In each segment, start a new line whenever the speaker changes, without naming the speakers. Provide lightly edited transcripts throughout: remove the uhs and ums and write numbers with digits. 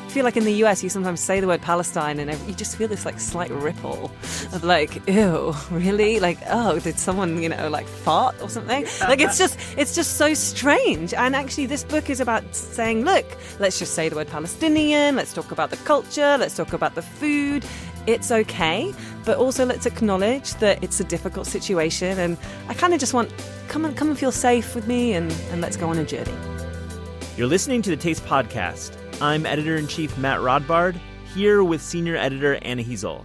feel like in the US, you sometimes say the word Palestine and you just feel this like slight ripple of like, ew, really? Like, oh, did someone, like fart or something? Like, it's just so strange. And actually, this book is about saying, look, let's just say the word Palestinian. Let's talk about the culture. Let's talk about the food. It's okay, but also let's acknowledge that it's a difficult situation. And I kind of just want, come and feel safe with me and let's go on a journey.
You're listening to the Taste Podcast. I'm Editor-in-Chief Matt Rodbard, here with Senior Editor Anna Hezel.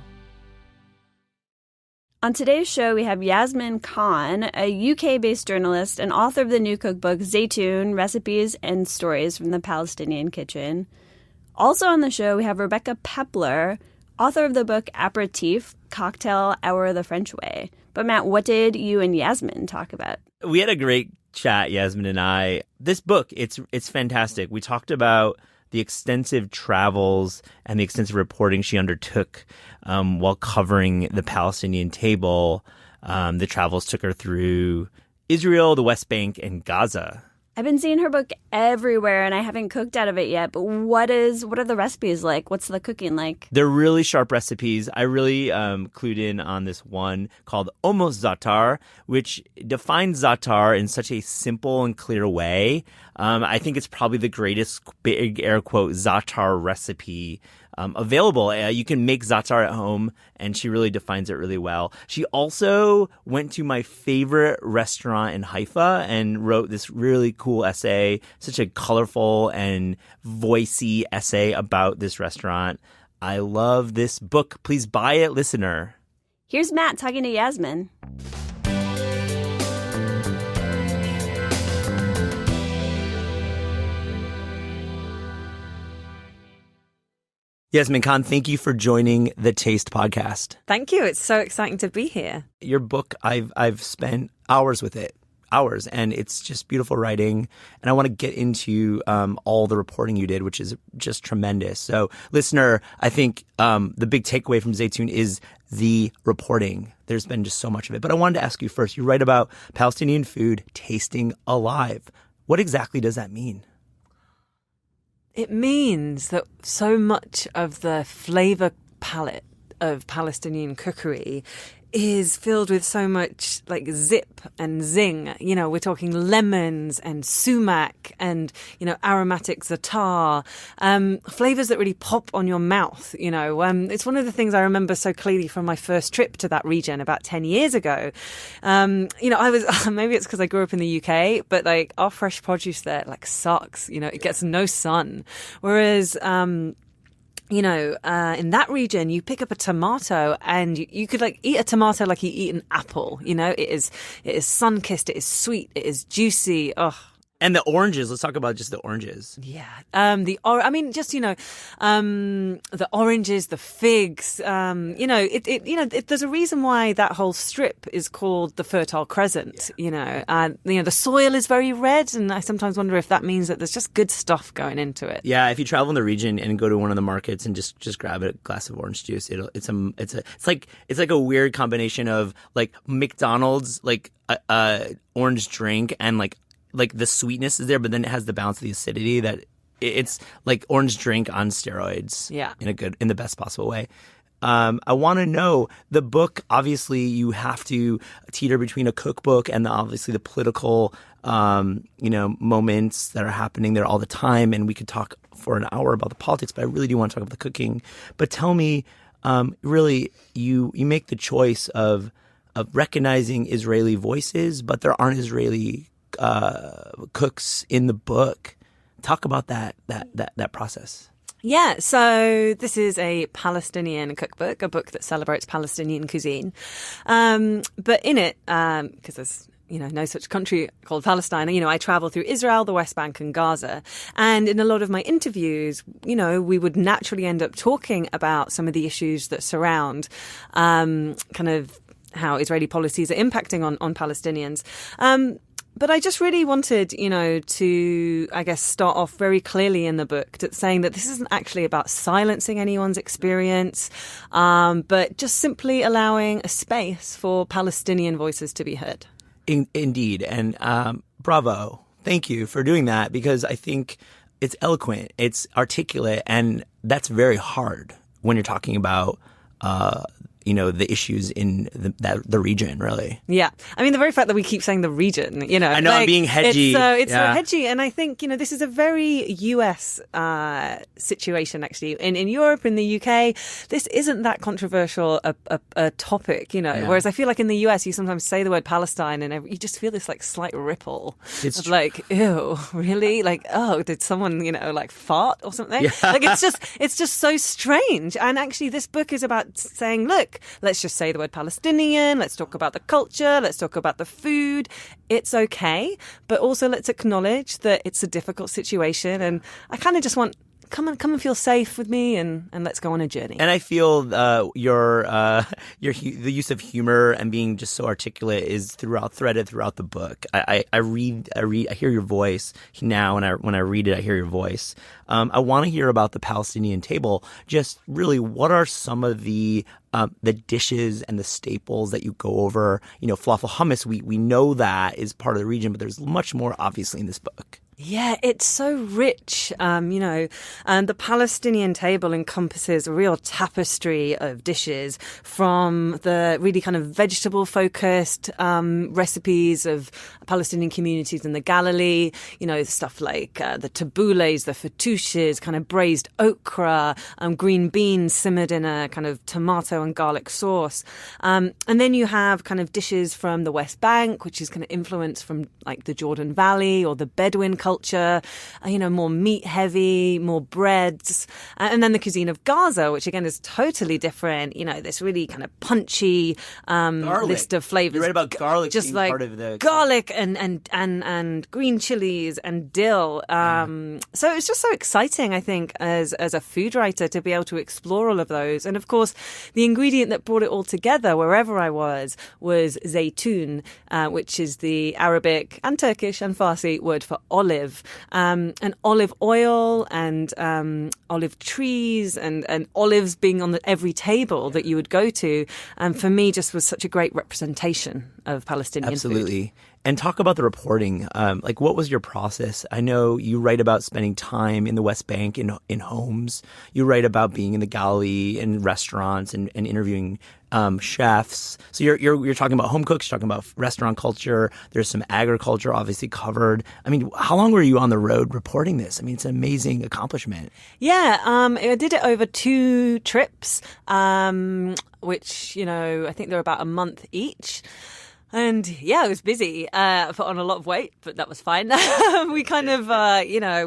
On today's show, we have Yasmin Khan, a UK-based journalist and author of the new cookbook Zaitoun, Recipes and Stories from the Palestinian Kitchen. Also on the show, we have Rebekah Peppler, author of the book Apéritif, Cocktail Hour the French Way. But Matt, what did you and Yasmin talk about?
We had a great chat, Yasmin and I. This book, it's fantastic. We talked about the extensive travels and the extensive reporting she undertook while covering the Palestinian table. The travels took her through Israel, the West Bank, and Gaza.
I've been seeing her book everywhere, and I haven't cooked out of it yet. But what are the recipes like? What's the cooking like?
They're really sharp recipes. I really clued in on this one called Almost Za'atar, which defines Za'atar in such a simple and clear way. I think it's probably the greatest, big air quote, Za'atar recipe available. You can make Za'atar at home, and she really defines it really well. She also went to my favorite restaurant in Haifa and wrote this really cool essay, such a colorful and voicey essay about this restaurant. I love this book. Please buy it, listener.
Here's Matt talking to Yasmin.
Yasmin Khan, thank you for joining the Taste Podcast.
Thank you. It's so exciting to be here.
Your book, I've spent hours with it, and it's just beautiful writing. And I want to get into all the reporting you did, which is just tremendous. So, listener, I think the big takeaway from Zaitoun is the reporting. There's been just so much of it. But I wanted to ask you first, you write about Palestinian food tasting alive. What exactly does that mean?
It means that so much of the flavor palette of Palestinian cookery is filled with so much like zip and zing. We're talking lemons and sumac and, aromatic Za'atar, flavors that really pop on your mouth. It's one of the things I remember so clearly from my first trip to that region about 10 years ago. I was, maybe it's because I grew up in the UK, but like our fresh produce there like sucks. It gets no sun. Whereas, in that region, you pick up a tomato and you could like eat a tomato like you eat an apple. It is sun-kissed, it is sweet, it is juicy. Oh.
And the oranges. Let's talk about just the oranges.
Yeah. The oranges, the figs. There's a reason why that whole strip is called the Fertile Crescent. Yeah. The soil is very red, and I sometimes wonder if that means that there's just good stuff going into it.
Yeah. If you travel in the region and go to one of the markets and just grab a glass of orange juice, it's like a weird combination of like McDonald's orange drink and like the sweetness is there, but then it has the balance of the acidity that it's like orange drink on steroids.
Yeah.
In the best possible way. I want to know, the book, obviously you have to teeter between a cookbook and obviously the political, moments that are happening there all the time. And we could talk for an hour about the politics, but I really do want to talk about the cooking. But tell me, really, you make the choice of recognizing Israeli voices, but there aren't Israeli cooks in the book. Talk about that process.
Yeah, so this is a Palestinian cookbook, a book that celebrates Palestinian cuisine. But in it, because there's no such country called Palestine. I travel through Israel, the West Bank and Gaza. And in a lot of my interviews, we would naturally end up talking about some of the issues that surround kind of how Israeli policies are impacting on Palestinians. But I just really wanted, to, I guess, start off very clearly in the book saying that this isn't actually about silencing anyone's experience, but just simply allowing a space for Palestinian voices to be heard.
Indeed. And bravo. Thank you for doing that, because I think it's eloquent, it's articulate, and that's very hard when you're talking about the issues in the region, really.
Yeah. I mean, the very fact that we keep saying the region,
I know, I'm being hedgy.
It's so hedgy. And I think, this is a very US situation, actually. In Europe, in the UK, this isn't that controversial a topic, Whereas I feel like in the US, you sometimes say the word Palestine and you just feel this like slight ripple of like, ew, really? Like, oh, did someone, like fart or something?
Yeah.
Like, it's just so strange. And actually, this book is about saying, look, let's just say the word Palestinian. Let's talk about the culture. Let's talk about the food. It's okay. But also let's acknowledge that it's a difficult situation. And I kind of just want, come and feel safe with me and let's go on a journey.
And I feel your the use of humor and being just so articulate is threaded throughout the book. I hear your voice now, and when I read it, I hear your voice. I want to hear about the Palestinian table. Just really, what are some of the dishes and the staples that you go over? Falafel, hummus, we know that is part of the region, but there's much more obviously in this book.
Yeah, it's so rich, and the Palestinian table encompasses a real tapestry of dishes from the really kind of vegetable-focused recipes of Palestinian communities in the Galilee, stuff like the tabules, the fattouches, kind of braised okra, green beans simmered in a kind of tomato and garlic sauce. And then you have kind of dishes from the West Bank, which is kind of influenced from like the Jordan Valley or the Bedouin culture, more meat heavy, more breads. And then the cuisine of Gaza, which again is totally different. This really kind of punchy list of flavors.
You read about garlic
just
being
like
part of the
garlic and green chilies and dill. So it's just so exciting, I think, as a food writer to be able to explore all of those. And of course, the ingredient that brought it all together wherever I was Zaitoun, which is the Arabic and Turkish and Farsi word for olive. And olive oil and olive trees and olives being on every table that you would go to, for me just was such a great representation of Palestinian
Absolutely.
food.
And talk about the reporting. What was your process? I know you write about spending time in the West Bank in homes. You write about being in the Galilee in restaurants and interviewing chefs. So you're talking about home cooks, you're talking about restaurant culture. There's some agriculture obviously covered. I mean, how long were you on the road reporting this? I mean, it's an amazing accomplishment.
Yeah, I did it over 2 trips, which, I think they're about a month each. And yeah, it was busy. I put on a lot of weight, but that was fine. We kind of,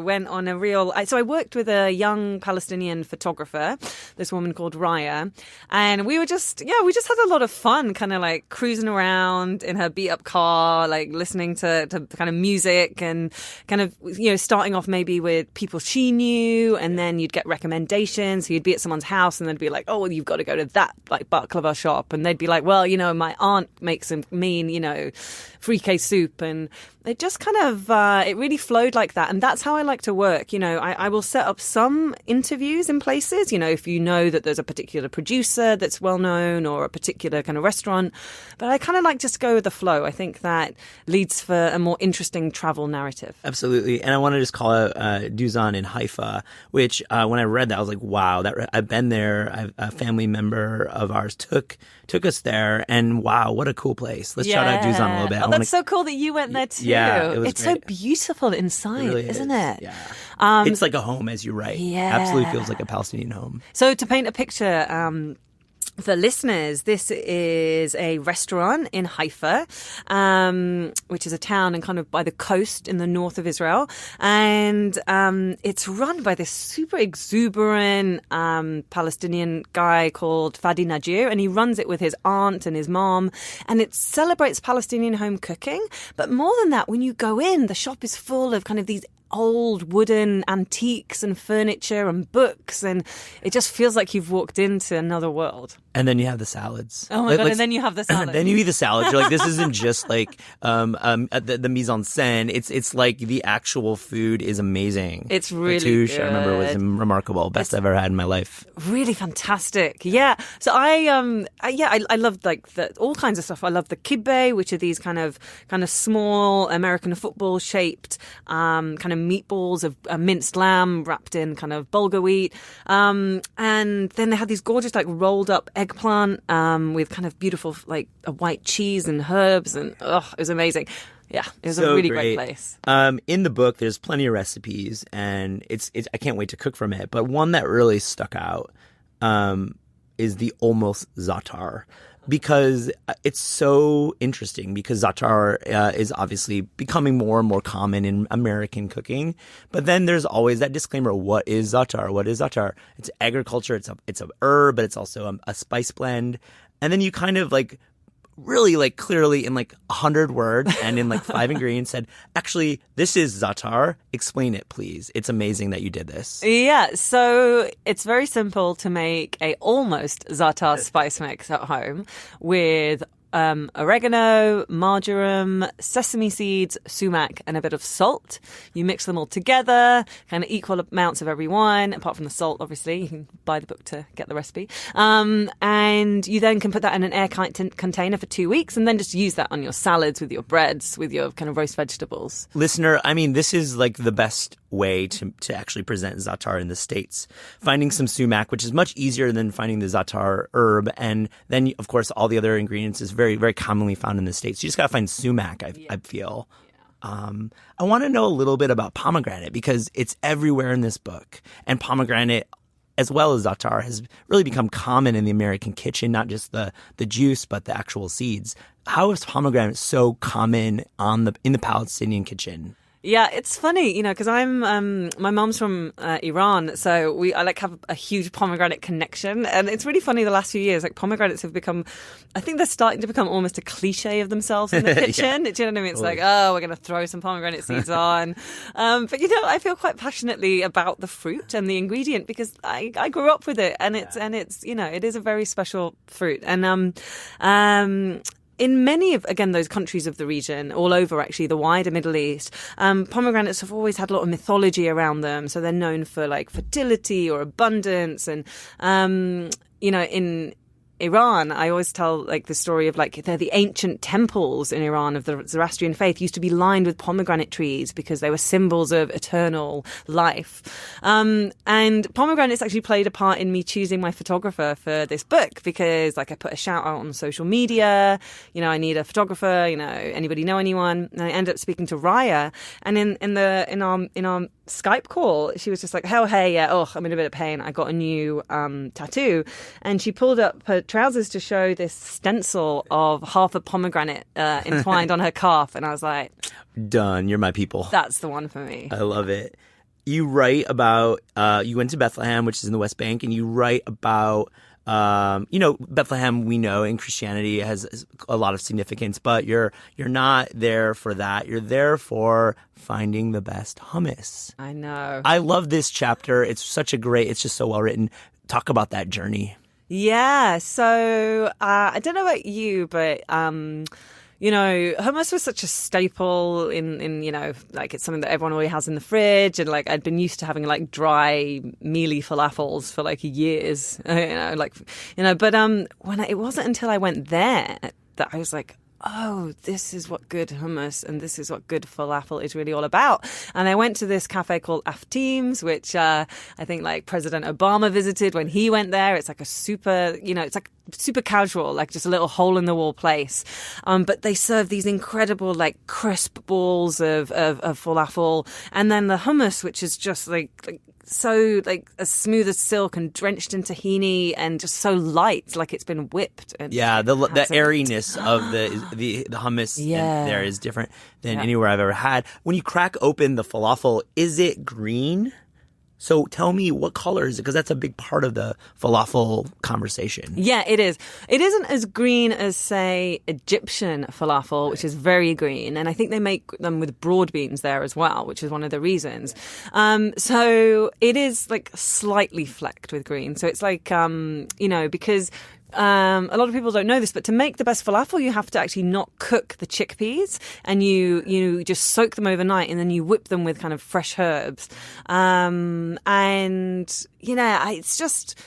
went on a real... So I worked with a young Palestinian photographer, this woman called Raya. And we just had a lot of fun, kind of like cruising around in her beat up car, like listening to kind of music and kind of, starting off maybe with people she knew. And then you'd get recommendations. So you'd be at someone's house and they'd be like, oh, well, you've got to go to that like baklava shop. And they'd be like, well, my aunt makes me frike soup, and it just kind of it really flowed like that. And that's how I like to work. I will set up some interviews in places, if you know that there's a particular producer that's well known or a particular kind of restaurant, but I kind of like just to go with the flow. I think that leads for a more interesting travel narrative.
Absolutely. And I want to just call out Dusan in Haifa, which when I read that I was like, wow, I've been there. A family member of ours took us there, and wow, what a cool place. Let's shout out Dusan a little bit.
Oh, that's so cool that you went there too.
Yeah,
it's
great.
So beautiful inside,
it really
isn't
is.
it?
Yeah. It's like a home, as you write.
Yeah.
Absolutely feels like a Palestinian home.
So to paint a picture, for listeners, this is a restaurant in Haifa, which is a town and kind of by the coast in the north of Israel. And it's run by this super exuberant Palestinian guy called Fadi Najir. And he runs it with his aunt and his mom. And it celebrates Palestinian home cooking. But more than that, when you go in, the shop is full of kind of these old wooden antiques and furniture and books, and it just feels like you've walked into another world.
And then you have the salads.
Oh my God, and then you have the salad.
Then you eat the salad. You're like, this isn't just like the mise en scène. It's like the actual food is amazing.
It's really
Fattoush,
good.
I remember, was remarkable. Best I've ever had in my life.
Really fantastic. Yeah. So I love like all kinds of stuff. I love the kibbeh, which are these kind of small American football shaped kind of of meatballs of minced lamb wrapped in kind of bulgur wheat. And then they had these gorgeous like rolled up eggplant with kind of beautiful like a white cheese and herbs, and it was amazing. Yeah, it was a really great place.
In the book, there's plenty of recipes, and it's I can't wait to cook from it. But one that really stuck out is the almost Za'atar, because it's so interesting, because Za'atar is obviously becoming more and more common in American cooking. But then there's always that disclaimer, what is Za'atar? What is Za'atar? It's agriculture, it's a herb, but it's also a spice blend. And then you kind of like really like clearly in like 100 words and in like 5 ingredients said, actually, this is Za'atar. Explain it, please. It's amazing that you did this.
Yeah, so it's very simple to make a almost Za'atar spice mix at home with oregano, marjoram, sesame seeds, sumac, and a bit of salt. You mix them all together, kind of equal amounts of every one, apart from the salt, obviously. You can buy the book to get the recipe. And you then can put that in an airtight container for 2 weeks and then just use that on your salads, with your breads, with your kind of roast vegetables.
Listener, I mean, this is like the best way to actually present Za'atar in the States. Finding some sumac, which is much easier than finding the Za'atar herb. And then, of course, all the other ingredients is very, very commonly found in the States. You just got to find sumac, I feel. I want to know a little bit about pomegranate, because it's everywhere in this book. And pomegranate, as well as Za'atar, has really become common in the American kitchen, not just the juice, but the actual seeds. How is pomegranate so common in the Palestinian kitchen?
Yeah, it's funny, you know, because I'm my mom's from Iran, so I like have a huge pomegranate connection, and it's really funny the last few years. Like pomegranates have become, I think they're starting to become almost a cliche of themselves in the kitchen. Do you know what I mean? It's like, oh, we're going to throw some pomegranate seeds on, but you know, I feel quite passionately about the fruit and the ingredient, because I grew up with it, and it's you know, it is a very special fruit, and in many of, again, those countries of the region, all over actually the wider Middle East, pomegranates have always had a lot of mythology around them. So they're known for like fertility or abundance. And, you know, in Iran, I always tell like the story of like the ancient temples in Iran of the Zoroastrian faith used to be lined with pomegranate trees because they were symbols of eternal life. And pomegranates actually played a part in me choosing my photographer for this book, because like I put a shout out on social media, you know, I need a photographer, you know, anybody know anyone? And I ended up speaking to Raya, and in our Skype call, she was just like, oh, hey, yeah, I'm in a bit of pain. I got a new tattoo. And she pulled up her trousers to show this stencil of half a pomegranate entwined on her calf. And I was like,
done. You're my people.
That's the one for me.
I love it. You write about, you went to Bethlehem, which is in the West Bank, and you write about, you know, Bethlehem, we know in Christianity has a lot of significance, but you're not there for that. You're there for finding the best hummus.
I know.
I love this chapter. It's just so well written. Talk about that journey.
Yeah. So I don't know about you, but you know, hummus was such a staple in you know, like it's something that everyone already has in the fridge, and like I'd been used to having like dry, mealy falafels for like years, but it wasn't until I went there that I was like, oh, this is what good hummus and this is what good falafel is really all about. And I went to this cafe called Apéritif, which I think like President Obama visited when he went there. It's like a super, you know, it's like super casual, like just a little hole in the wall place. But they serve these incredible like crisp balls of falafel, and then the hummus, which is just like so like as smooth as silk and drenched in tahini and just so light, like it's been whipped. And
yeah, the airiness of the hummus there is different than anywhere I've ever had. When you crack open the falafel, is it green? So tell me, what color is it? Because that's a big part of the falafel conversation.
Yeah, it is. It isn't as green as, say, Egyptian falafel, which is very green. And I think they make them with broad beans there as well, which is one of the reasons. So it is like slightly flecked with green. So it's like, you know, because a lot of people don't know this, but to make the best falafel, you have to actually not cook the chickpeas, and you just soak them overnight, and then you whip them with kind of fresh herbs. And you know, it's just,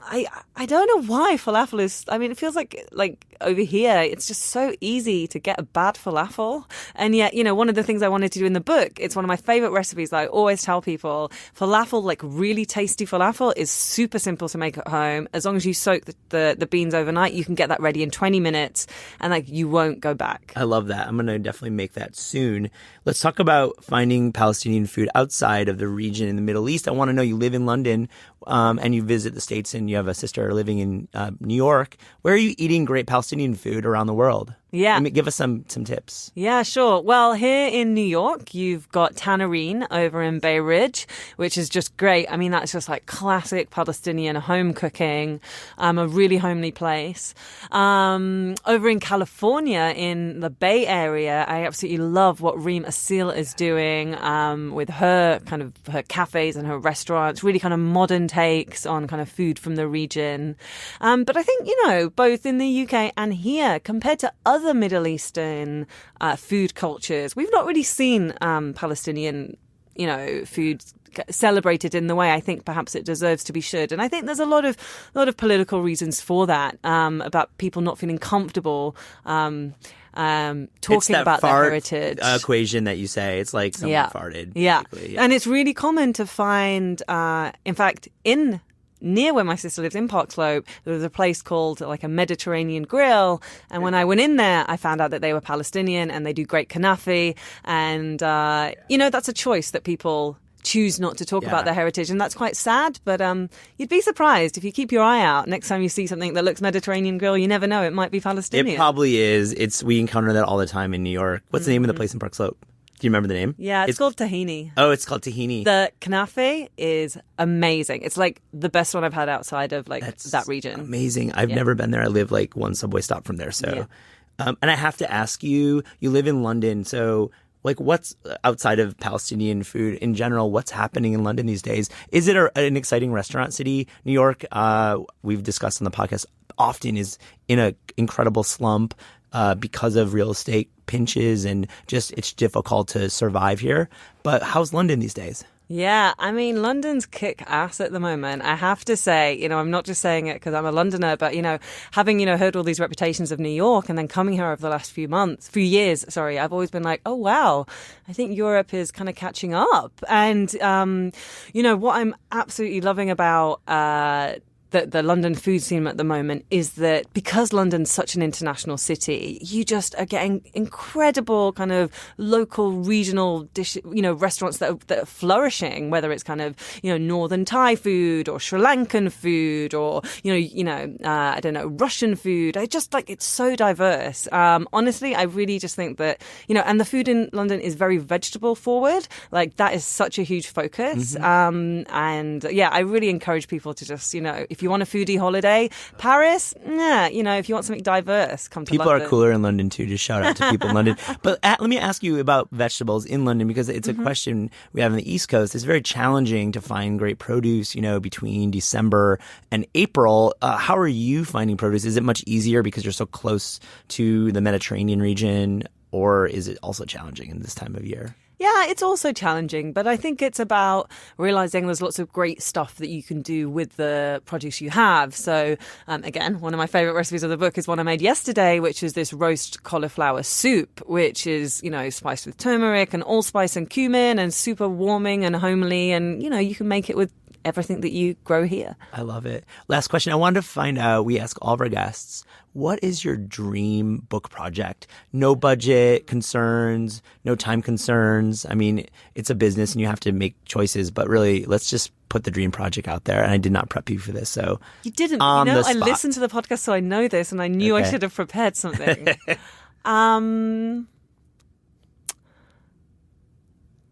I don't know why falafel is. I mean, it feels like over here, it's just so easy to get a bad falafel. And yet, one of the things I wanted to do in the book, it's one of my favorite recipes that I always tell people. Falafel, like really tasty falafel, is super simple to make at home. As long as you soak the beans overnight, you can get that ready in 20 minutes, and like you won't go back.
I love that. I'm going to definitely make that soon. Let's talk about finding Palestinian food outside of the region in the Middle East. I want to know, you live in London and you visit the States, and you have a sister living in New York. Where are you eating great Palestinian food around the world?
Yeah.
Give us some tips.
Yeah, sure. Well, here in New York, you've got Tannerine over in Bay Ridge, which is just great. I mean, that's just like classic Palestinian home cooking, a really homely place. Over in California, in the Bay Area, I absolutely love what Reem Assil is doing with her cafes and her restaurants, really kind of modern takes on kind of food from the region. But I think, both in the UK and here, compared to other Middle Eastern food cultures, we've not really seen Palestinian, food celebrated in the way I think perhaps it deserves to be should. And I think there's a lot of political reasons for that, about people not feeling comfortable talking about their heritage.
Equation that you say, it's like someone farted.
Yeah. And it's really common to find, in fact, near where my sister lives in Park Slope, there was a place called like a Mediterranean Grill. And when I went in there, I found out that they were Palestinian and they do great knafeh. And, that's a choice that people choose not to talk about their heritage. And that's quite sad. But you'd be surprised if you keep your eye out. Next time you see something that looks Mediterranean Grill, you never know. It might be Palestinian.
It probably is. We encounter that all the time in New York. What's the name of the place in Park Slope? Do you remember the name?
Yeah, it's called Tahini.
Oh, it's called Tahini.
The knafeh is amazing. It's like the best one I've had outside of that region.
Amazing. I've never been there. I live like one subway stop from there. So, and I have to ask you, you live in London. So like what's outside of Palestinian food in general, what's happening in London these days? Is it an exciting restaurant city? New York, we've discussed on the podcast, often is in an incredible slump because of real estate pinches and just it's difficult to survive here. But how's London these days?
Yeah, I mean, London's kick ass at the moment. I have to say, I'm not just saying it because I'm a Londoner, but, having, heard all these reputations of New York and then coming here over the last few years, I've always been like, oh, wow, I think Europe is kind of catching up. And, what I'm absolutely loving about the London food scene at the moment is that because London's such an international city, you just are getting incredible kind of local, regional dish, restaurants that are flourishing, whether it's kind of, Northern Thai food or Sri Lankan food or, I don't know, Russian food. I just it's so diverse. Honestly, I really just think that, and the food in London is very vegetable forward. Like that is such a huge focus.
Mm-hmm.
I really encourage people to just, if you want a foodie holiday, Paris, if you want something diverse, come to
London. People are cooler in London too. Just shout out to people in London. But let me ask you about vegetables in London because it's a question we have on the East Coast. It's very challenging to find great produce, between December and April. How are you finding produce? Is it much easier because you're so close to the Mediterranean region, or is it also challenging in this time of year?
Yeah, it's also challenging, but I think it's about realizing there's lots of great stuff that you can do with the produce you have. So, again, one of my favorite recipes of the book is one I made yesterday, which is this roast cauliflower soup, which is, spiced with turmeric and allspice and cumin and super warming and homely. And, you can make it with everything that you grow here.
I love it. Last question. I wanted to find out, we ask all of our guests, what is your dream book project? No budget concerns, no time concerns. I mean, it's a business and you have to make choices, but really, let's just put the dream project out there. And I did not prep you for this, so
you didn't.
I
listened to the podcast, so I know this, and I knew I should have prepared something.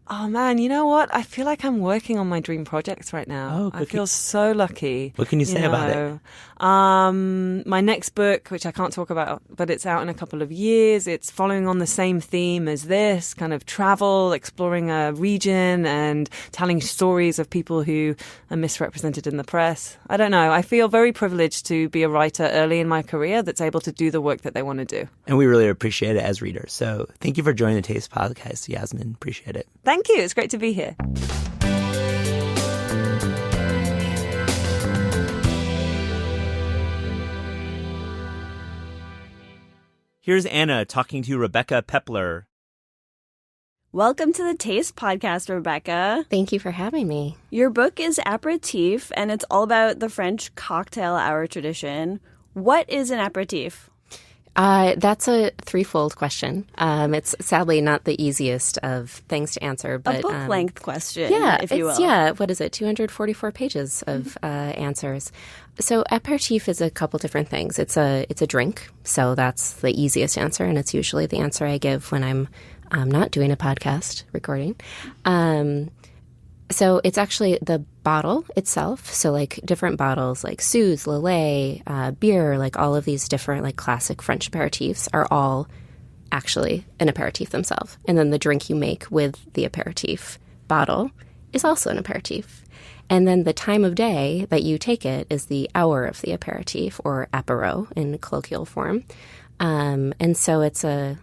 Oh, man, you know what? I feel like I'm working on my dream projects right now. I feel so lucky.
What can you say about it?
My next book, which I can't talk about, but it's out in a couple of years. It's following on the same theme as this, kind of travel, exploring a region and telling stories of people who are misrepresented in the press. I don't know. I feel very privileged to be a writer early in my career that's able to do the work that they want to do.
And we really appreciate it as readers. So thank you for joining the Taste Podcast, Yasmin. Appreciate it.
Thank you. It's great to be here.
Here's Anna talking to Rebekah Peppler.
Welcome to the Taste Podcast, Rebekah.
Thank you for having me.
Your book is Apéritif, and it's all about the French cocktail hour tradition. What is an apéritif?
That's a threefold question. It's sadly not the easiest of things to answer. But,
a book-length question, if you will.
Yeah, what is it, 244 pages of answers. So apéritif is a couple different things. It's a drink, so that's the easiest answer, and it's usually the answer I give when I'm not doing a podcast recording. So it's actually the bottle itself. So like different bottles like Suze, Lillet, beer, like all of these different like classic French aperitifs are all actually an aperitif themselves. And then the drink you make with the aperitif bottle is also an aperitif. And then the time of day that you take it is the hour of the aperitif, or apéro in colloquial form. And so it's a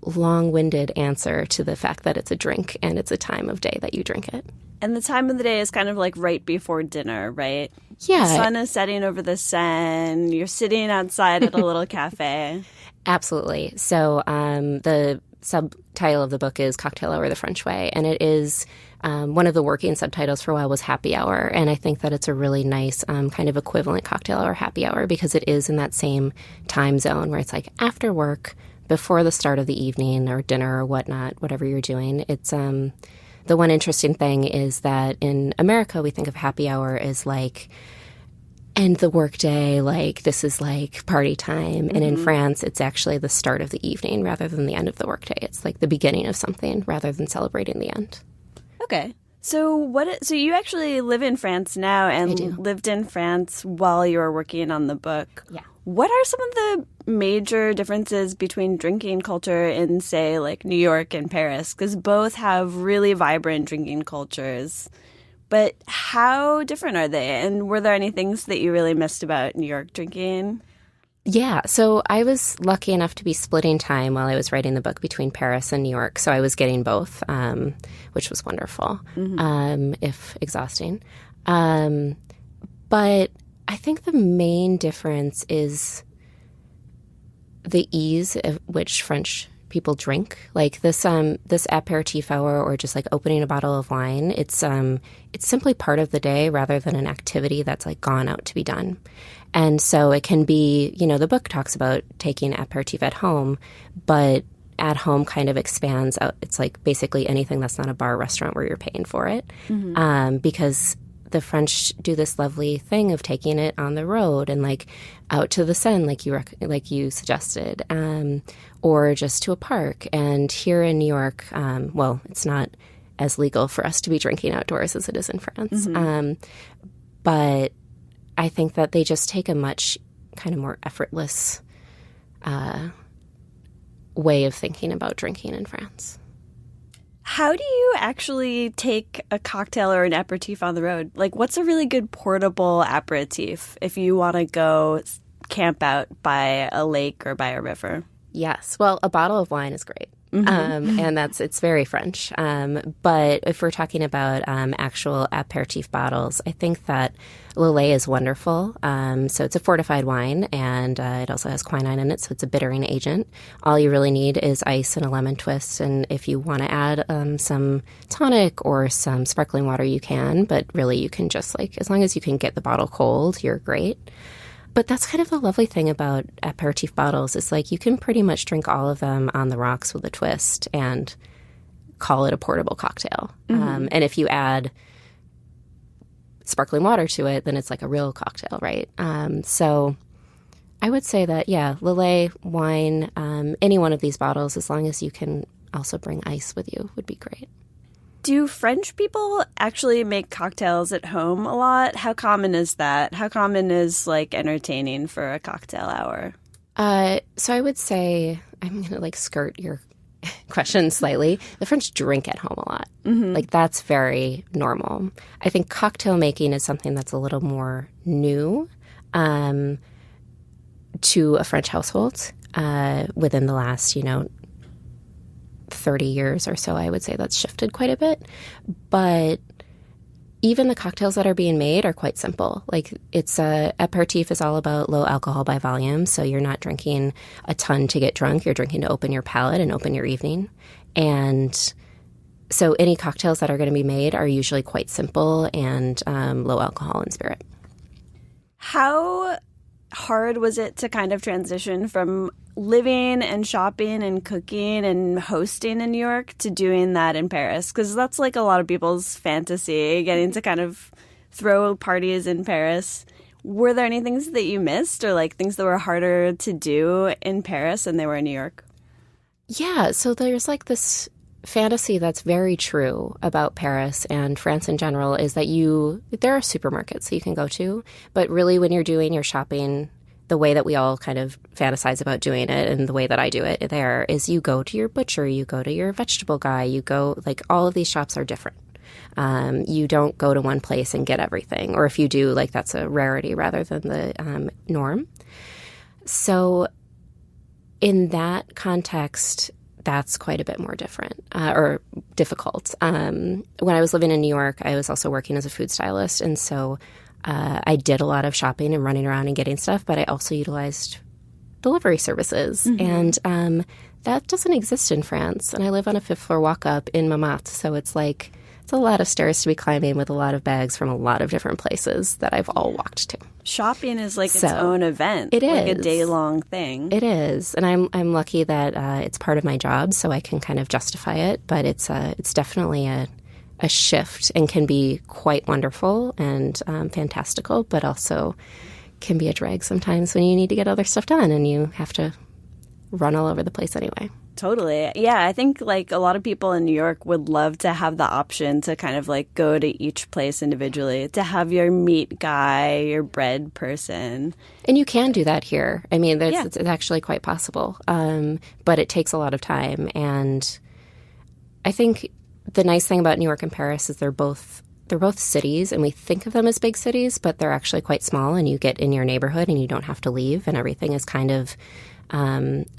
long-winded answer to the fact that it's a drink and it's a time of day that you drink it.
And the time of the day is kind of like right before dinner, right?
Yeah.
The sun is setting over the Seine. You're sitting outside at a little cafe.
Absolutely. So the subtitle of the book is Cocktail Hour the French Way, and it is one of the working subtitles for a while was Happy Hour, and I think that it's a really nice kind of equivalent cocktail hour, happy hour, because it is in that same time zone where it's like after work, before the start of the evening or dinner or whatnot, whatever you're doing. It's the one interesting thing is that in America, we think of happy hour as like end the workday, like this is like party time. And in France, it's actually the start of the evening rather than the end of the workday. It's like the beginning of something rather than celebrating the end.
Okay. So you actually live in France now and lived in France while you were working on the book.
Yeah.
What are some of the major differences between drinking culture in, say, like New York and Paris? Because both have really vibrant drinking cultures. But how different are they? And were there any things that you really missed about New York drinking?
Yeah, so I was lucky enough to be splitting time while I was writing the book between Paris and New York. So I was getting both, which was wonderful, if exhausting. But I think the main difference is the ease at which French people drink. Like this apéritif hour, or just like opening a bottle of wine, it's simply part of the day rather than an activity that's like gone out to be done. And so it can be, the book talks about taking apéritif at home, but at home kind of expands out. It's like basically anything that's not a bar or restaurant where you're paying for it, because the French do this lovely thing of taking it on the road and like out to the Seine, like you suggested, or just to a park. And here in New York, it's not as legal for us to be drinking outdoors as it is in France. But I think that they just take a much kind of more effortless way of thinking about drinking in France.
How do you actually take a cocktail or an aperitif on the road? Like, what's a really good portable aperitif if you want to go camp out by a lake or by a river?
Yes. Well, a bottle of wine is great. And it's very French. But if we're talking about actual aperitif bottles, I think that Lillet is wonderful. So it's a fortified wine, and it also has quinine in it, so it's a bittering agent. All you really need is ice and a lemon twist, and if you want to add some tonic or some sparkling water, you can. But really, you can just as long as you can get the bottle cold, you're great. But that's kind of the lovely thing about aperitif bottles. It's like you can pretty much drink all of them on the rocks with a twist and call it a portable cocktail. And if you add sparkling water to it, then it's like a real cocktail, right? So I would say that, Lillet, wine, any one of these bottles, as long as you can also bring ice with you, would be great.
Do French people actually make cocktails at home a lot? How common is that? How common is entertaining for a cocktail hour?
So I would say, I'm going to skirt your question slightly. The French drink at home a lot. That's very normal. I think cocktail making is something that's a little more new to a French household within the last, 30 years or so. I would say that's shifted quite a bit. But, even the cocktails that are being made are quite simple. Like it's aperitif is all about low alcohol by volume. So you're not drinking a ton to get drunk. You're drinking to open your palate and open your evening. And so any cocktails that are going to be made are usually quite simple and low alcohol in spirit.
How hard was it to kind of transition from living and shopping and cooking and hosting in New York to doing that in Paris? Because that's like a lot of people's fantasy, getting to kind of throw parties in Paris. Were there any things that you missed or like things that were harder to do in Paris than they were in New York?
Yeah, so there's like this fantasy that's very true about Paris and France in general is that there are supermarkets that you can go to, but really when you're doing your shopping, the way that we all kind of fantasize about doing it and the way that I do it there is you go to your butcher, you go to your vegetable guy, you go, like all of these shops are different. You don't go to one place and get everything. Or if you do, like that's a rarity rather than the norm. So in that context, that's quite a bit more different or difficult. When I was living in New York, I was also working as a food stylist. And so I did a lot of shopping and running around and getting stuff, but I also utilized delivery services. Mm-hmm. And that doesn't exist in France. And I live on a 5th floor walk up in Montmartre. So it's like, it's a lot of stairs to be climbing with a lot of bags from a lot of different places that I've all walked to.
Shopping is like its own event.
It is.
Like a day-long thing.
It is. And I'm lucky that it's part of my job, so I can kind of justify it. But it's definitely a shift and can be quite wonderful and fantastical, but also can be a drag sometimes when you need to get other stuff done and you have to run all over the place anyway.
Totally. Yeah, I think like a lot of people in New York would love to have the option to kind of like go to each place individually, to have your meat guy, your bread person.
And you can do that here. I mean, it's actually quite possible. But it takes a lot of time. And I think the nice thing about New York and Paris is they're both cities, and we think of them as big cities, but they're actually quite small, and you get in your neighborhood and you don't have to leave, and everything is kind of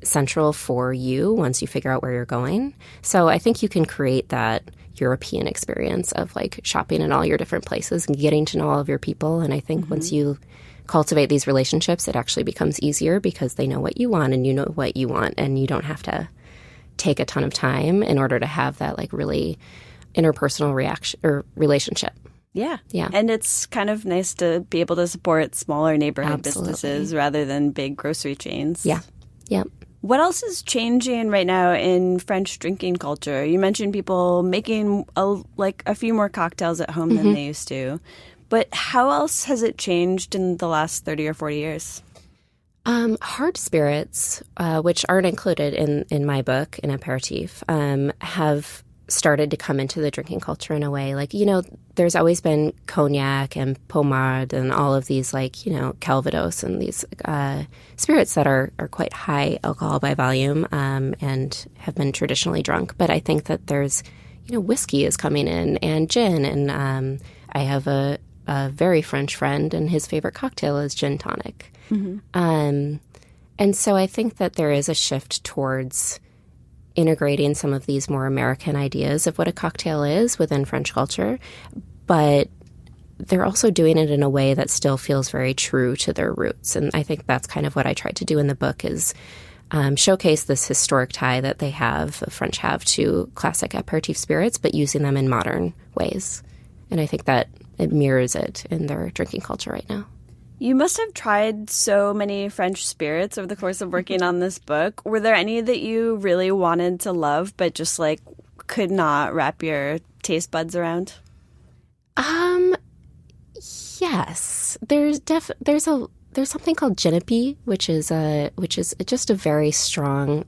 central for you once you figure out where you're going. So I think you can create that European experience of like shopping in all your different places and getting to know all of your people. And I think once you cultivate these relationships, it actually becomes easier because they know what you want and you know what you want, and you don't have to take a ton of time in order to have that like really interpersonal reaction or relationship.
Yeah.
Yeah.
And it's kind of nice to be able to support smaller neighborhood businesses rather than big grocery chains.
Yeah. Yeah.
What else is changing right now in French drinking culture? You mentioned people making a few more cocktails at home than they used to. But how else has it changed in the last 30 or 40 years?
Hard spirits, which aren't included in my book, in Apéritif, have started to come into the drinking culture in a way. Like, there's always been cognac and pommade and all of these, like, Calvados and these spirits that are quite high alcohol by volume and have been traditionally drunk. But I think that there's, whiskey is coming in and gin. And I have a very French friend, and his favorite cocktail is gin tonic. Mm-hmm. And so I think that there is a shift towards integrating some of these more American ideas of what a cocktail is within French culture, but they're also doing it in a way that still feels very true to their roots. And I think that's kind of what I tried to do in the book is showcase this historic tie that the French have to classic apéritif spirits, but using them in modern ways. And I think that it mirrors it in their drinking culture right now.
You must have tried so many French spirits over the course of working on this book. Were there any that you really wanted to love but just like could not wrap your taste buds around?
Yes. There's something called Genepi, which is just a very strong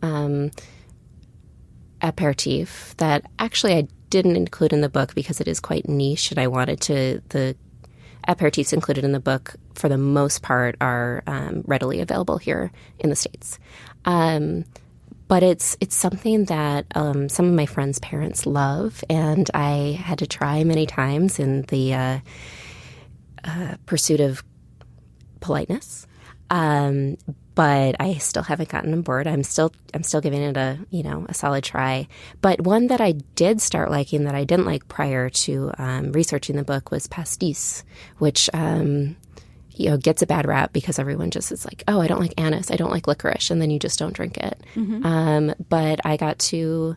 apéritif that actually I didn't include in the book because it is quite niche, and I wanted the apéritifs included in the book, for the most part, are readily available here in the States. But it's something that some of my friends' parents love, and I had to try many times in the pursuit of politeness. But but I still haven't gotten on board. I'm still giving it a solid try. But one that I did start liking that I didn't like prior to researching the book was Pestice, which gets a bad rap because everyone just is like, oh, I don't like anise, I don't like licorice, and then you just don't drink it. But I got to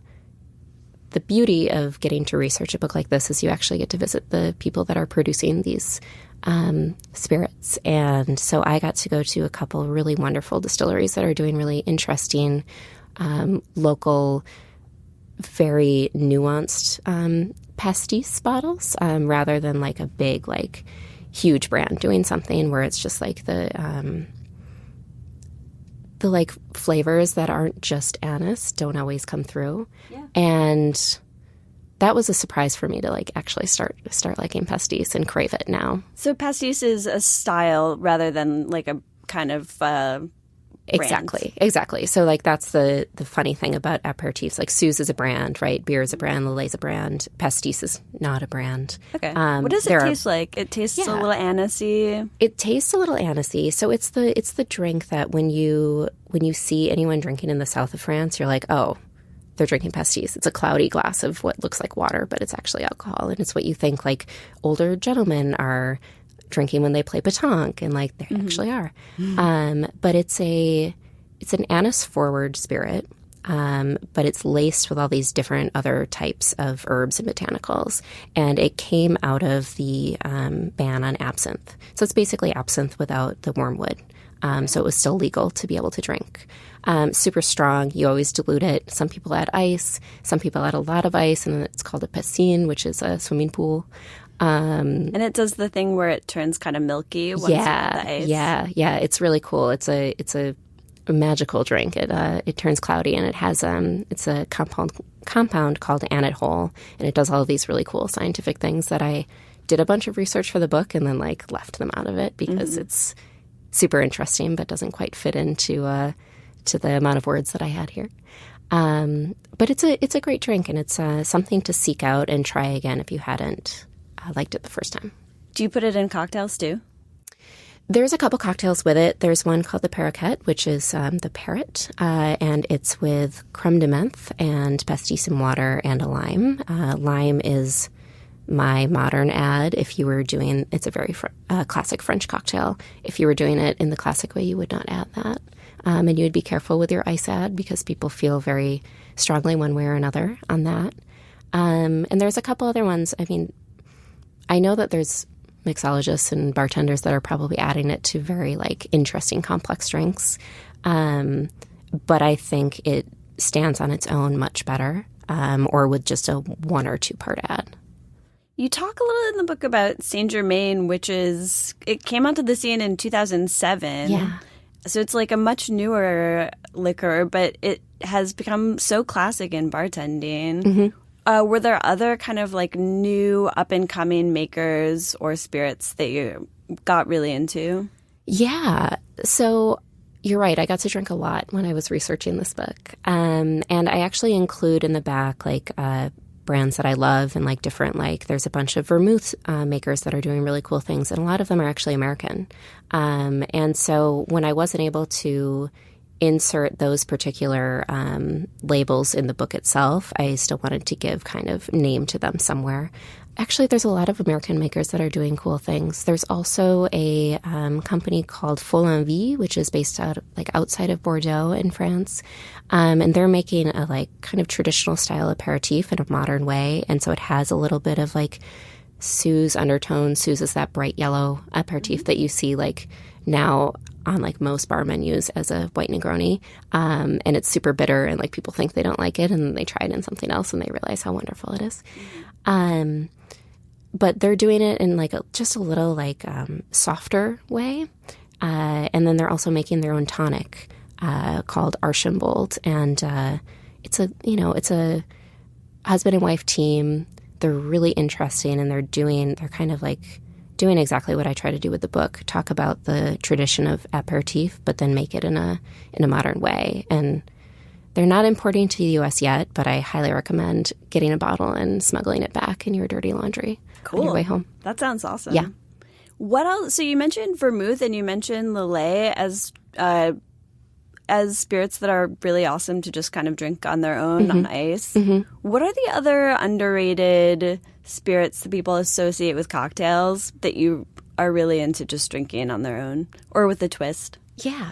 the beauty of getting to research a book like this is you actually get to visit the people that are producing these spirits. And so I got to go to a couple really wonderful distilleries that are doing really interesting, local, very nuanced Pestice bottles, rather than like a big, like huge brand doing something where it's just like the like flavors that aren't just anise don't always come through. Yeah. And that was a surprise for me to like actually start liking Pestice and crave it now.
So Pestice is a style rather than like a kind of brand.
Exactly. So like that's the funny thing about aperitifs. Like Suze is a brand, right? Beer is a brand. Lillet's a brand. Pestice is not a brand.
Okay. What does it taste like? It tastes a little anisey.
It tastes a little anisey. So it's the drink that when you see anyone drinking in the south of France, you're like, oh, they're drinking Pestice. It's a cloudy glass of what looks like water, but it's actually alcohol, and it's what you think like older gentlemen are drinking when they play pétanque, and like they actually are. But it's an anise forward spirit, but it's laced with all these different other types of herbs and botanicals, and it came out of the ban on absinthe. So it's basically absinthe without the wormwood. So it was still legal to be able to drink. Super strong. You always dilute it. Some people add ice. Some people add a lot of ice, and it's called a piscine, which is a swimming pool.
And it does the thing where it turns kind of milky once you add the ice.
Yeah. It's really cool. It's a magical drink. It turns cloudy, and it has it's a compound called anethole, and it does all of these really cool scientific things that I did a bunch of research for the book and then like left them out of it because it's super interesting but doesn't quite fit into to the amount of words that I had here. But it's a great drink, and it's something to seek out and try again if you hadn't liked it the first time.
Do you put it in cocktails too?
There's a couple cocktails with it. There's one called the Paraquet, which is the parrot, and it's with creme de menthe and pastis and water and a lime. Lime is my modern add. If you were doing, it's a very classic French cocktail. If you were doing it in the classic way, you would not add that. And you would be careful with your ice add because people feel very strongly one way or another on that. And there's a couple other ones. I mean, I know that there's mixologists and bartenders that are probably adding it to very like interesting complex drinks. But I think it stands on its own much better, or with just a 1 or 2 part add.
You talk a little in the book about Saint Germain, it came onto the scene in 2007.
Yeah.
So it's like a much newer liquor, but it has become so classic in bartending. Were there other kind of like new up-and-coming makers or spirits that you got really into? Yeah.
So you're right. I got to drink a lot when I was researching this book. And I actually include in the back like brands that I love and like different, like there's a bunch of vermouth makers that are doing really cool things. And a lot of them are actually American. And so when I wasn't able to insert those particular labels in the book itself, I still wanted to give kind of name to them somewhere. Actually, there's a lot of American makers that are doing cool things. There's also a company called Folle Envie, which is based outside of Bordeaux in France, and they're making a like kind of traditional style aperitif in a modern way, and so it has a little bit of like Suze undertone. Suze is that bright yellow aperitif that you see like now on like most bar menus as a white Negroni, and it's super bitter, and like people think they don't like it, and then they try it in something else, and they realize how wonderful it is. But they're doing it in like just a little like softer way, and then they're also making their own tonic called Archambault, and it's a husband and wife team. They're really interesting, and they're kind of like doing exactly what I try to do with the book, talk about the tradition of aperitif, but then make it in a modern way. And they're not importing to the U.S. yet, but I highly recommend getting a bottle and smuggling it back in your dirty laundry on your way home.
That sounds awesome.
Yeah.
What else? So you mentioned vermouth and you mentioned Lillet as as spirits that are really awesome to just kind of drink on their own on ice. What are the other underrated spirits that people associate with cocktails that you are really into just drinking on their own or with a twist?
Yeah.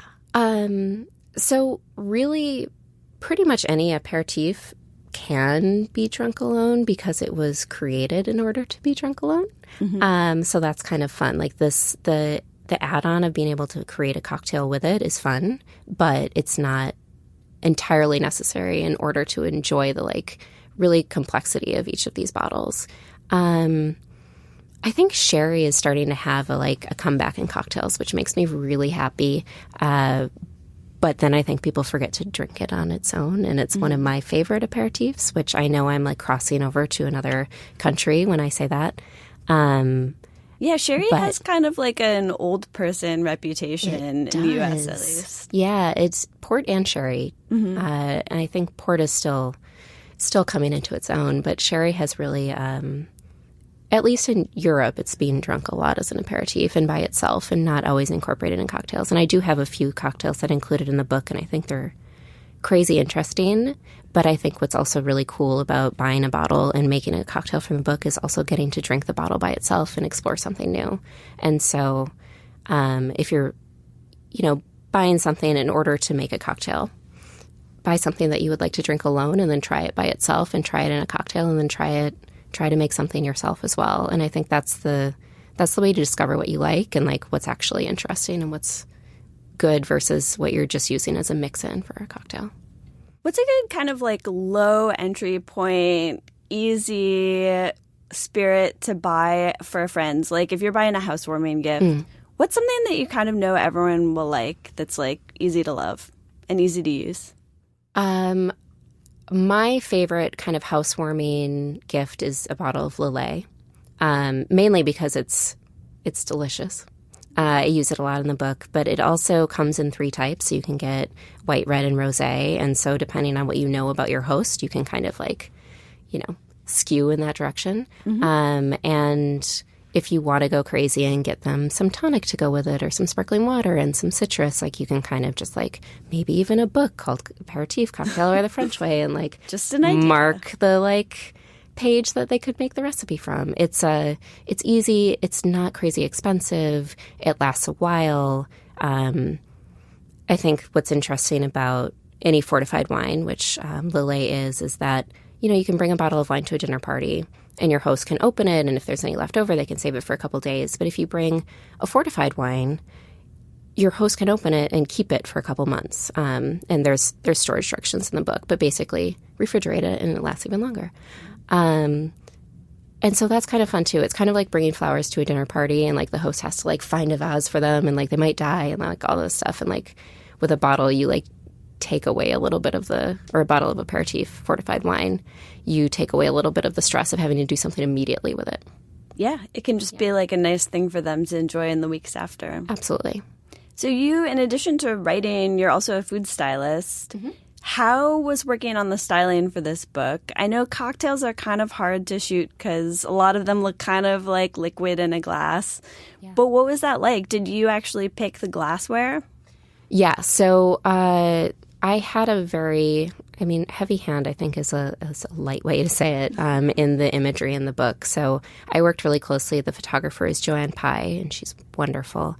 So really, pretty much any aperitif can be drunk alone because it was created in order to be drunk alone. So that's kind of fun. Like the add-on of being able to create a cocktail with it is fun, but it's not entirely necessary in order to enjoy the like really complexity of each of these bottles. I think sherry is starting to have a comeback in cocktails, which makes me really happy. But then I think people forget to drink it on its own, and it's one of my favorite aperitifs, which I know I'm like crossing over to another country when I say that.
Yeah, sherry has kind of like an old person reputation in the U.S. at least.
Yeah, it's port and sherry. And I think port is still coming into its own, but sherry has really, at least in Europe, it's being drunk a lot as an aperitif and by itself and not always incorporated in cocktails. And I do have a few cocktails that I included in the book, and I think they're crazy interesting. But I think what's also really cool about buying a bottle and making a cocktail from the book is also getting to drink the bottle by itself and explore something new. And so if you're, buying something in order to make a cocktail, buy something that you would like to drink alone and then try it by itself and try it in a cocktail and then try to make something yourself as well. And I think that's the way to discover what you like and like what's actually interesting and what's good versus what you're just using as a mix-in for a cocktail.
What's a good kind of like low entry point, easy spirit to buy for friends? Like if you're buying a housewarming gift, what's something that you kind of know everyone will like that's like easy to love and easy to use?
My favorite kind of housewarming gift is a bottle of Lillet, mainly because it's delicious. I use it a lot in the book, but it also comes in 3 types. So you can get white, red, and rosé. And so depending on what you know about your host, you can kind of like, skew in that direction. And if you want to go crazy and get them some tonic to go with it or some sparkling water and some citrus, like you can kind of just like maybe even a book called Apéritif, Cocktail or the French Way and like
just an idea.
Mark the like page that they could make the recipe from. It's easy. It's not crazy expensive. It lasts a while. I think what's interesting about any fortified wine, which Lillet is that, you can bring a bottle of wine to a dinner party and your host can open it. And if there's any left over, they can save it for a couple days. But if you bring a fortified wine, your host can open it and keep it for a couple months. And there's storage directions in the book, but basically refrigerate it and it lasts even longer. And so that's kind of fun too. It's kind of like bringing flowers to a dinner party and like the host has to like find a vase for them and like they might die and like all this stuff. And like with a bottle, you like take away a little bit of or a bottle of aperitif fortified wine, you take away a little bit of the stress of having to do something immediately with it.
Yeah, it can just be like a nice thing for them to enjoy in the weeks after.
Absolutely.
So you, in addition to writing, you're also a food stylist. How was working on the styling for this book? I know cocktails are kind of hard to shoot because a lot of them look kind of like liquid in a glass. Yeah. But what was that like? Did you actually pick the glassware? Yeah,
so I had a very, heavy hand, I think is a light way to say it, in the imagery in the book. So I worked really closely. The photographer is Joanne Pye, and she's wonderful.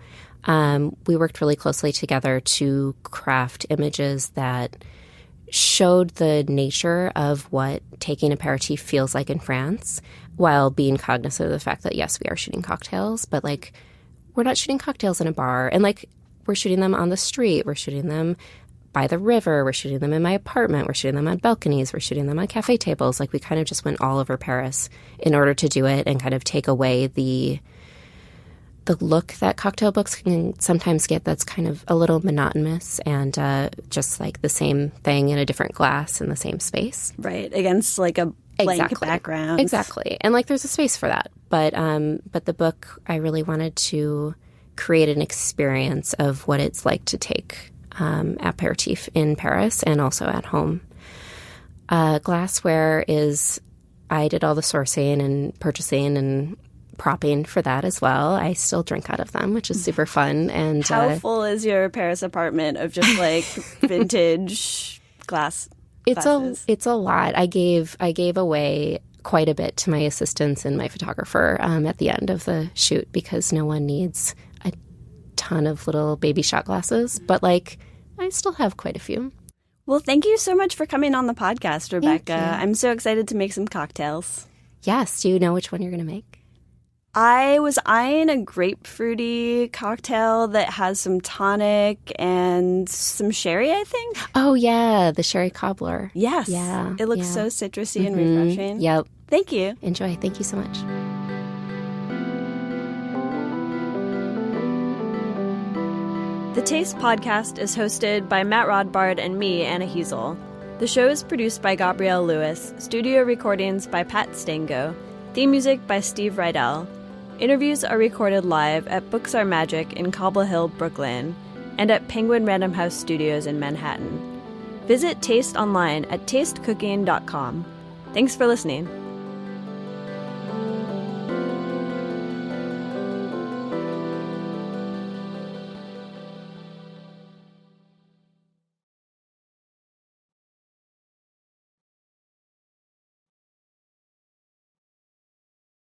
We worked really closely together to craft images that showed the nature of what taking aperitif feels like in France, while being cognizant of the fact that, yes, we are shooting cocktails, but, like, we're not shooting cocktails in a bar. And, like, we're shooting them on the street. We're shooting them by the river. We're shooting them in my apartment. We're shooting them on balconies. We're shooting them on cafe tables. Like, we kind of just went all over Paris in order to do it and kind of take away the look that cocktail books can sometimes get that's kind of a little monotonous and just like the same thing in a different glass in the same space.
Right, against like a blank background.
Exactly. And like there's a space for that. But the book, I really wanted to create an experience of what it's like to take aperitif in Paris and also at home. Glassware is, I did all the sourcing and purchasing and propping for that as well. I still drink out of them, which is super fun. And
how full is your Paris apartment of just like vintage glasses?
It's a lot. I gave away quite a bit to my assistants and my photographer at the end of the shoot because no one needs a ton of little baby shot glasses. But like, I still have quite a few.
Well, thank you so much for coming on the podcast, Rebekah. I'm so excited to make some cocktails.
Yes. Do you know which one you're going to make?
I was eyeing a grapefruity cocktail that has some tonic and some sherry, I think.
Oh, yeah. The sherry cobbler.
Yes.
Yeah.
It looks so citrusy and refreshing.
Yep.
Thank you.
Enjoy. Thank you so much.
The Taste podcast is hosted by Matt Rodbard and me, Anna Heasel. The show is produced by Gabrielle Lewis, studio recordings by Pat Stango, theme music by Steve Rydell. Interviews are recorded live at Books Are Magic in Cobble Hill, Brooklyn, and at Penguin Random House Studios in Manhattan. Visit Taste online at tastecooking.com. Thanks for listening.